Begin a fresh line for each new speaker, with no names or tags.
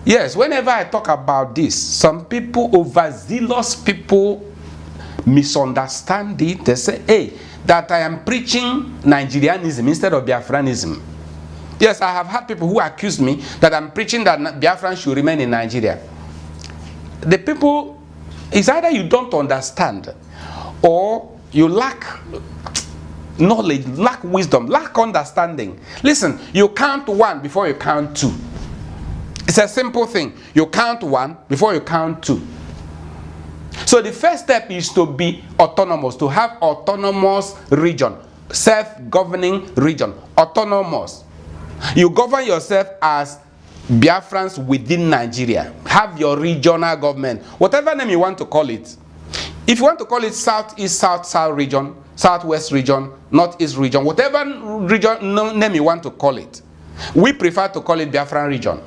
Yes, whenever I talk about this, some people, overzealous people, misunderstand it. They say, hey, that I am preaching Nigerianism instead of Biafranism. Yes, I have had people who accuse me that I'm preaching that Biafran should remain in Nigeria. The people, it's either you don't understand or you lack knowledge, lack wisdom, lack understanding. Listen, you count one before you count two. It's a simple thing. You count one before you count two. So the first step is to be autonomous, to have autonomous region, self-governing region, autonomous. You govern yourself as Biafrans within Nigeria. Have your regional government, whatever name you want to call it. If you want to call it Southeast, South region, Southwest region, Northeast region, whatever region name you want to call it, we prefer to call it Biafran region.